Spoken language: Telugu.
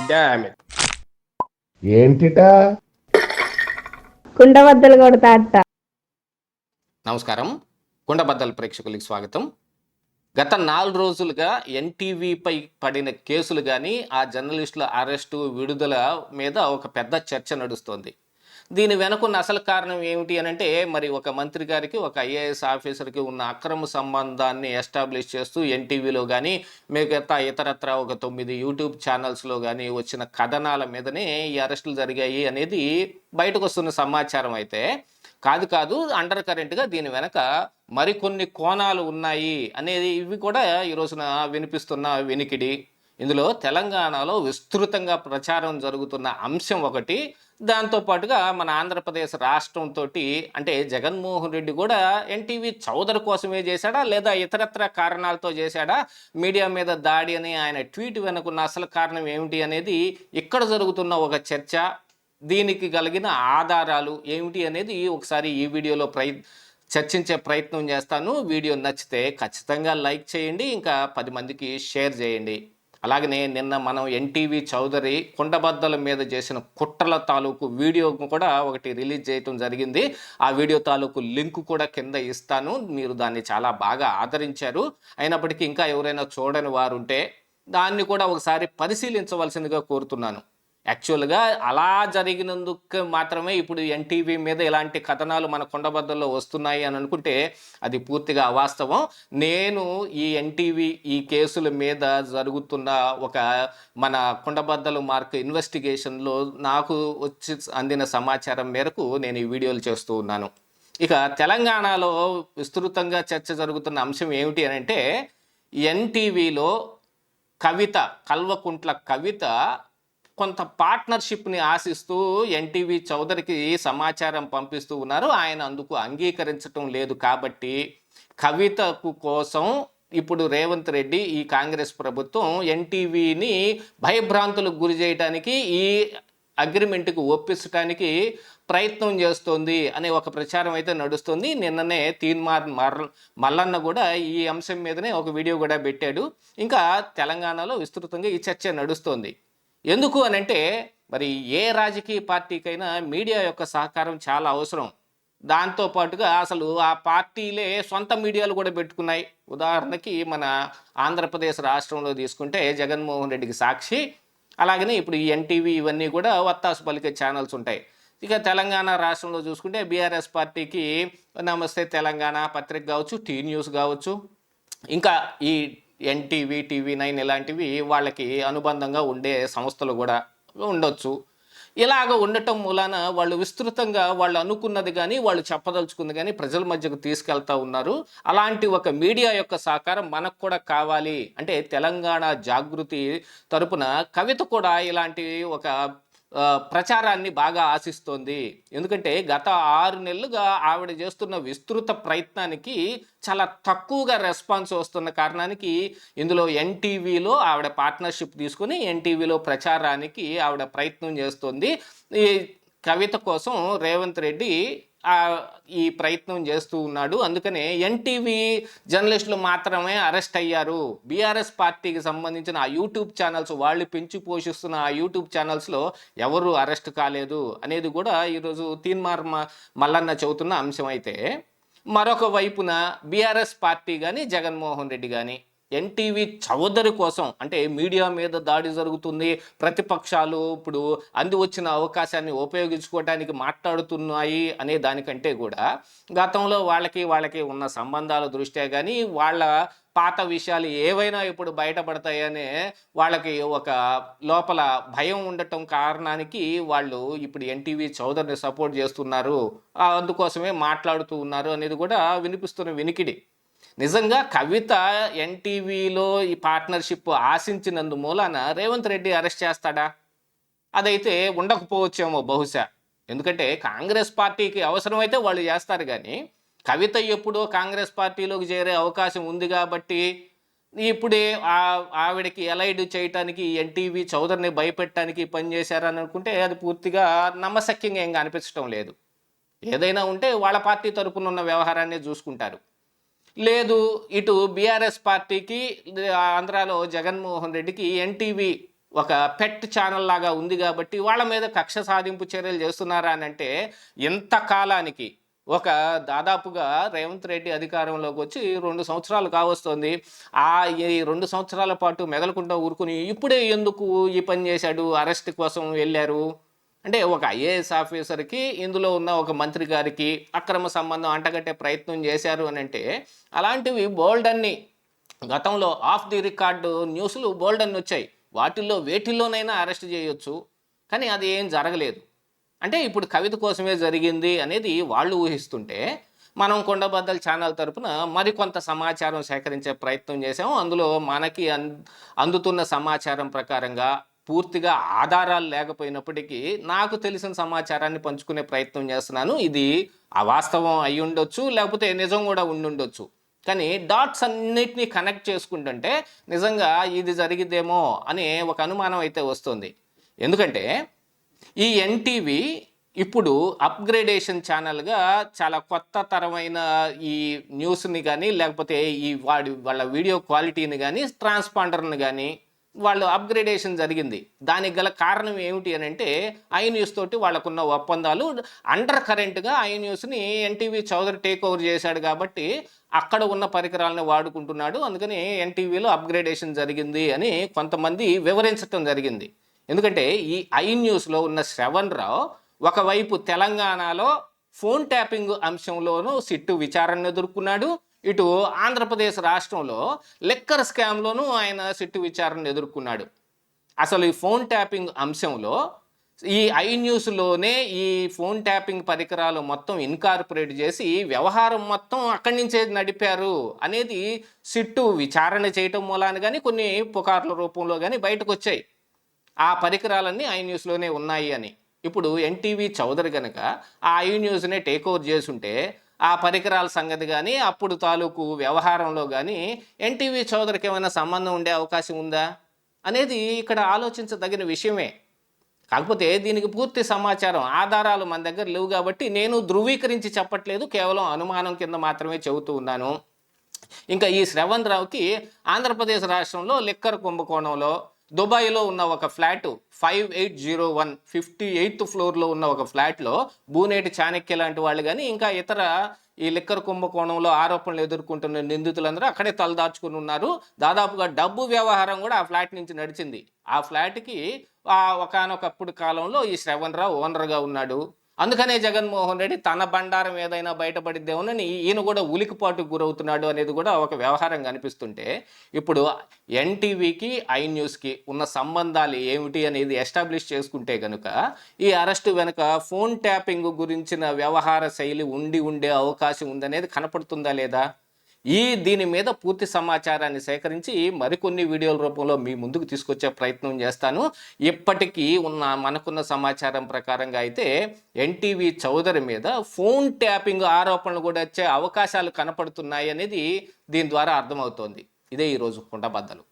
Damn it. ఏంటిటా కుండబద్దలు కొడతా అట్ట. నమస్కారం, కుండబద్దల ప్రేక్షకులకి స్వాగతం. గత 4 రోజులుగా ఎన్టీవీపై పడిన కేసులు కానీ, ఆ జర్నలిస్టుల అరెస్టు విడుదల మీద ఒక పెద్ద చర్చ నడుస్తోంది. దీని వెనుకున్న అసలు కారణం ఏమిటి అని అంటే, మరి ఒక మంత్రి గారికి ఒక ఐఏఎస్ ఆఫీసర్కి ఉన్న అక్రమ సంబంధాన్ని ఎస్టాబ్లిష్ చేస్తూ ఎన్టీవీలో కానీ, మిగతా ఇతరత్ర ఒక 9 యూట్యూబ్ ఛానల్స్లో కానీ వచ్చిన కథనాల మీదనే ఈ అరెస్టులు జరిగాయి అనేది బయటకు వస్తున్న సమాచారం. అయితే కాదు అండర్ కరెంట్గా దీని వెనక మరికొన్ని కోణాలు ఉన్నాయి అనేది ఇవి కూడా ఈ రోజున వినిపిస్తున్న వినికిడి. ఇందులో తెలంగాణలో విస్తృతంగా ప్రచారం జరుగుతున్న అంశం ఒకటి. దాంతోపాటుగా మన ఆంధ్రప్రదేశ్ రాష్ట్రంతో అంటే జగన్మోహన్ రెడ్డి కూడా ఎన్టీవీ చౌదరి కోసమే చేశాడా, లేదా ఇతరత్ర కారణాలతో చేశాడా, మీడియా మీద దాడి అని ఆయన ట్వీట్ వెనుకున్న అసలు కారణం ఏమిటి అనేది ఇక్కడ జరుగుతున్న ఒక చర్చ. దీనికి కలిగిన ఆధారాలు ఏమిటి అనేది ఒకసారి ఈ వీడియోలో చర్చించే ప్రయత్నం చేస్తాను. వీడియో నచ్చితే ఖచ్చితంగా లైక్ చేయండి, ఇంకా 10 మందికి షేర్ చేయండి. అలాగనే నిన్న మనం ఎన్టీవీ చౌదరి కుండబద్దల మీద చేసిన కుట్రల తాలూకు వీడియో కూడా ఒకటి రిలీజ్ చేయటం జరిగింది. ఆ వీడియో తాలూకు లింక్ కూడా కింద ఇస్తాను. మీరు దాన్ని చాలా బాగా ఆదరించారు. అయినప్పటికీ ఇంకా ఎవరైనా చూడని వారు ఉంటే దాన్ని కూడా ఒకసారి పరిశీలించవలసిందిగా కోరుతున్నాను. యాక్చువల్గా అలా జరిగినందుకు మాత్రమే ఇప్పుడు ఎన్టీవీ మీద ఇలాంటి కథనాలు మన కుండబద్దల్లో వస్తున్నాయి అని అనుకుంటే అది పూర్తిగా అవాస్తవం. నేను ఈ ఎన్టీవీ ఈ కేసుల మీద జరుగుతున్న ఒక మన కుండబద్దలు మార్క్ ఇన్వెస్టిగేషన్లో నాకు వచ్చి అందిన సమాచారం మేరకు నేను ఈ వీడియోలు చేస్తూ ఉన్నాను. ఇక తెలంగాణలో విస్తృతంగా చర్చ జరుగుతున్న అంశం ఏమిటి అని అంటే, ఎన్టీవీలో కల్వకుంట్ల కవిత కొంత పార్ట్నర్షిప్ని ఆశిస్తూ ఎన్టీవీ చౌదరికి సమాచారం పంపిస్తూ ఉన్నారు. ఆయన అందుకు అంగీకరించటం లేదు. కాబట్టి కవితకు కోసం ఇప్పుడు రేవంత్ రెడ్డి, ఈ కాంగ్రెస్ ప్రభుత్వం ఎన్టీవీని భయభ్రాంతులకు గురి చేయడానికి, ఈ అగ్రిమెంట్కి ఒప్పించడానికి ప్రయత్నం చేస్తోంది అనే ఒక ప్రచారం అయితే నడుస్తుంది. నిన్ననే తీన్మార్ మల్లన్న కూడా ఈ అంశం మీదనే ఒక వీడియో కూడా పెట్టాడు. ఇంకా తెలంగాణలో విస్తృతంగా ఈ చర్చ నడుస్తోంది. ఎందుకు అనంటే, మరి ఏ రాజకీయ పార్టీకైనా మీడియా యొక్క సహకారం చాలా అవసరం. దాంతోపాటుగా అసలు ఆ పార్టీలే సొంత మీడియాలు కూడా పెట్టుకున్నాయి. ఉదాహరణకి మన ఆంధ్రప్రదేశ్ రాష్ట్రంలో తీసుకుంటే జగన్మోహన్ రెడ్డికి సాక్షి, అలాగనే ఇప్పుడు ఈ ఎన్టీవీ ఇవన్నీ కూడా వత్తాసు పలికే ఛానల్స్ ఉంటాయి. ఇక తెలంగాణ రాష్ట్రంలో చూసుకుంటే బీఆర్ఎస్ పార్టీకి నమస్తే తెలంగాణ పత్రిక కావచ్చు, టీ న్యూస్ కావచ్చు, ఇంకా ఈ ఎన్టీవీ, టీవీ9 ఇలాంటివి వాళ్ళకి అనుబంధంగా ఉండే సంస్థలు కూడా ఉండొచ్చు. ఇలాగ ఉండటం మూలాన వాళ్ళు విస్తృతంగా వాళ్ళు అనుకున్నది కానీ, వాళ్ళు చెప్పదలుచుకుంది కానీ ప్రజల మధ్యకు తీసుకెళ్తా ఉన్నారు. అలాంటి ఒక మీడియా యొక్క సహకారం మనకు కూడా కావాలి అంటే, తెలంగాణ జాగృతి తరపున కవిత కూడా ఇలాంటి ఒక ప్రచారాన్ని బాగా ఆశిస్తోంది. ఎందుకంటే గత 6 నెలలుగా ఆవిడ చేస్తున్న విస్తృత ప్రయత్నానికి చాలా తక్కువగా రెస్పాన్స్ వస్తున్న కారణానికి ఇందులో ఎన్టీవీలో ఆవిడ పార్ట్నర్షిప్ తీసుకుని ఎన్టీవీలో ప్రచారానికి ఆవిడ ప్రయత్నం చేస్తుంది. ఈ కవిత కోసం రేవంత్ రెడ్డి ఈ ప్రయత్నం చేస్తూ ఉన్నాడు. అందుకనే ఎన్టీవీ జర్నలిస్టులు మాత్రమే అరెస్ట్ అయ్యారు. బీఆర్ఎస్ పార్టీకి సంబంధించిన ఆ యూట్యూబ్ ఛానల్స్, వాళ్ళు పెంచి పోషిస్తున్న ఆ యూట్యూబ్ ఛానల్స్లో ఎవరు అరెస్ట్ కాలేదు అనేది కూడా ఈరోజు తీన్మార్ మల్లన్న చెబుతున్న అంశం. అయితే మరొక వైపున బీఆర్ఎస్ పార్టీ కానీ, జగన్మోహన్ రెడ్డి కానీ ఎన్టీవీ చౌదరి కోసం అంటే మీడియా మీద దాడి జరుగుతుంది, ప్రతిపక్షాలు ఇప్పుడు వచ్చిన అవకాశాన్ని ఉపయోగించుకోవడానికి మాట్లాడుతున్నాయి అనే దానికంటే కూడా గతంలో వాళ్ళకి ఉన్న సంబంధాల దృష్ట్యా కానీ, వాళ్ళ పాత విషయాలు ఏవైనా ఇప్పుడు బయటపడతాయనే వాళ్ళకి ఒక లోపల భయం ఉండటం కారణానికి వాళ్ళు ఇప్పుడు ఎన్టీవీ చౌదరిని సపోర్ట్ చేస్తున్నారు, అందుకోసమే మాట్లాడుతూ ఉన్నారు అనేది కూడా వినిపిస్తున్న వినికిడి. నిజంగా కవిత ఎన్టీవీలో ఈ పార్ట్నర్షిప్ ఆశించినందు మూలాన రేవంత్ రెడ్డి అరెస్ట్ చేస్తాడా? అదైతే ఉండకపోవచ్చేమో బహుశా. ఎందుకంటే కాంగ్రెస్ పార్టీకి అవసరమైతే వాళ్ళు చేస్తారు, కానీ కవిత ఎప్పుడో కాంగ్రెస్ పార్టీలోకి చేరే అవకాశం ఉంది కాబట్టి ఇప్పుడే ఆవిడకి ఎలైడ్ చేయటానికి ఎన్టీవీ చౌదరిని భయపెట్టడానికి పనిచేశారని అనుకుంటే అది పూర్తిగా నమ్మశక్యంగా ఏం అనిపించడం లేదు. ఏదైనా ఉంటే వాళ్ళ పార్టీ తరపున ఉన్న వ్యవహారాన్ని చూసుకుంటారు. లేదు, ఇటు బీఆర్ఎస్ పార్టీకి ఆంధ్రాలో జగన్మోహన్ రెడ్డికి ఎన్టీవీ ఒక పెట్ ఛానల్ లాగా ఉంది కాబట్టి వాళ్ళ మీద కక్ష సాధింపు చర్యలు చేస్తున్నారా అని అంటే ఎంత కాలానికి ఒక దాదాపుగా రేవంత్ రెడ్డి అధికారంలోకి వచ్చి 2 సంవత్సరాలు కావస్తుంది. ఈ 2 సంవత్సరాల పాటు మెదలకుండా ఊరుకుని ఇప్పుడే ఎందుకు ఈ పని చేశాడు, అరెస్ట్ కోసం వెళ్ళారు అంటే ఒక ఐఏఎస్ ఆఫీసర్కి ఇందులో ఉన్న ఒక మంత్రి గారికి అక్రమ సంబంధం అంటగట్టే ప్రయత్నం చేశారు అని అంటే అలాంటివి బోల్డ్ అన్ని గతంలో ఆఫ్ ది రికార్డు న్యూస్లు బోల్డ్ అన్ని వచ్చాయి. వేటిల్లోనైనా అరెస్ట్ చేయొచ్చు, కానీ అది ఏం జరగలేదు. అంటే ఇప్పుడు కవిత కోసమే జరిగింది అనేది వాళ్ళు ఊహిస్తుంటే మనం కొండబద్దల ఛానల్ తరపున మరికొంత సమాచారం సేకరించే ప్రయత్నం చేసాము. అందులో మనకి అందుతున్న సమాచారం ప్రకారంగా పూర్తిగా ఆధారాలు లేకపోయినప్పటికీ నాకు తెలిసిన సమాచారాన్ని పంచుకునే ప్రయత్నం చేస్తున్నాను. ఇది అవాస్తవం అయి ఉండొచ్చు, లేకపోతే నిజం కూడా ఉండుండొచ్చు. కానీ డాట్స్ అన్నిటినీ కనెక్ట్ చేసుకుంటుంటే నిజంగా ఇది జరిగిద్దేమో అనే ఒక అనుమానం అయితే వస్తుంది. ఎందుకంటే ఈ ఎన్టీవీ ఇప్పుడు అప్గ్రేడేషన్ ఛానల్గా చాలా కొత్త తరమైన ఈ న్యూస్ని కానీ లేకపోతే ఈ వాళ్ళ వీడియో క్వాలిటీని కానీ ట్రాన్స్పాండర్ని కానీ వాళ్ళు అప్గ్రేడేషన్ జరిగింది. దానికి గల కారణం ఏమిటి అని అంటే ఐ న్యూస్ తోటి వాళ్ళకున్న ఒప్పందాలు అండర్ కరెంట్గా ఐ న్యూస్ని ఎన్టీవీ చౌదరి టేక్ ఓవర్ చేశాడు కాబట్టి అక్కడ ఉన్న పరికరాలను వాడుకుంటున్నాడు. అందుకని ఎన్టీవీలో అప్గ్రేడేషన్ జరిగింది అని కొంతమంది వివరించడం జరిగింది. ఎందుకంటే ఈ ఐ న్యూస్లో ఉన్న శ్రవణ్ రావు ఒకవైపు తెలంగాణలో ఫోన్ ట్యాపింగ్ అంశంలోనూ సిట్టు విచారణను ఎదుర్కొన్నాడు, ఇటు ఆంధ్రప్రదేశ్ రాష్ట్రంలో లిక్కర్ స్కామ్లోనూ ఆయన సిట్టు విచారణను ఎదుర్కొన్నాడు. అసలు ఈ ఫోన్ ట్యాపింగ్ అంశంలో ఈ ఐ న్యూస్లోనే ఈ ఫోన్ ట్యాపింగ్ పరికరాలు మొత్తం ఇన్కార్పొరేట్ చేసి వ్యవహారం మొత్తం అక్కడి నుంచే నడిపారు అనేది సిట్టు విచారణ చేయటం మూలాన కానీ కొన్ని పుకార్ల రూపంలో కానీ బయటకు వచ్చాయి. ఆ పరికరాలన్నీ ఐ న్యూస్లోనే ఉన్నాయి అని. ఇప్పుడు ఎన్టీవీ చౌదరి కనుక ఆ ఐ న్యూస్నే టేక్ ఓవర్ చేసుంటే ఆ పరికరాల సంగతి కానీ అప్పుడు తాలూకు వ్యవహారంలో కానీ ఎన్టీవీ చౌదరికి ఏమైనా సంబంధం ఉండే అవకాశం ఉందా అనేది ఇక్కడ ఆలోచించదగిన విషయమే. కాకపోతే దీనికి పూర్తి సమాచారం ఆధారాలు మన దగ్గర లేవు కాబట్టి నేను ధృవీకరించి చెప్పట్లేదు, కేవలం అనుమానం కింద మాత్రమే చెబుతూ ఉన్నాను. ఇంకా ఈ శ్రవణ్ రావుకి ఆంధ్రప్రదేశ్ రాష్ట్రంలో లిక్కర్ కుంభకోణంలో దుబాయ్లో ఉన్న ఒక ఫ్లాట్ 5801 58th ఫ్లోర్లో ఉన్న ఒక ఫ్లాట్లో బూనేటి చాణక్య లాంటి వాళ్ళు కానీ ఇంకా ఇతర ఈ లిక్కర్ కుంభకోణంలో ఆరోపణలు ఎదుర్కొంటున్న నిందితులందరూ అక్కడే తలదాచుకుని ఉన్నారు. దాదాపుగా డబ్బు వ్యవహారం కూడా ఆ ఫ్లాట్ నుంచి నడిచింది. ఆ ఫ్లాట్కి ఒకానొకప్పుడు కాలంలో ఈ శ్రవణ్ రావు ఓనర్గా ఉన్నాడు. అందుకనే జగన్మోహన్ రెడ్డి తన బండారం ఏదైనా బయటపడిద్దేమోనని ఈయన కూడా ఉలికిపాటుకు గురవుతున్నాడు అనేది కూడా ఒక వ్యవహారం కనిపిస్తుంటే ఇప్పుడు ఎన్టీవీకి ఐ న్యూస్కి ఉన్న సంబంధాలు ఏమిటి అనేది ఎస్టాబ్లిష్ చేసుకుంటే కనుక ఈ అరెస్టు వెనుక ఫోన్ ట్యాపింగ్ గురించిన వ్యవహార శైలి ఉండే అవకాశం ఉందనేది కనపడుతుందా లేదా? దీని మీద పూర్తి సమాచారాన్ని సేకరించి మరికొన్ని వీడియోల రూపంలో మీ ముందుకు తీసుకొచ్చే ప్రయత్నం చేస్తాను. ఇప్పటికీ మనకున్న సమాచారం ప్రకారంగా అయితే ఎన్టీవీ చౌదరి మీద ఫోన్ ట్యాపింగ్ ఆరోపణలు కూడా వచ్చే అవకాశాలు కనపడుతున్నాయి అనేది దీని ద్వారా అర్థమవుతోంది. ఇదే ఈరోజు కుండబద్దలు.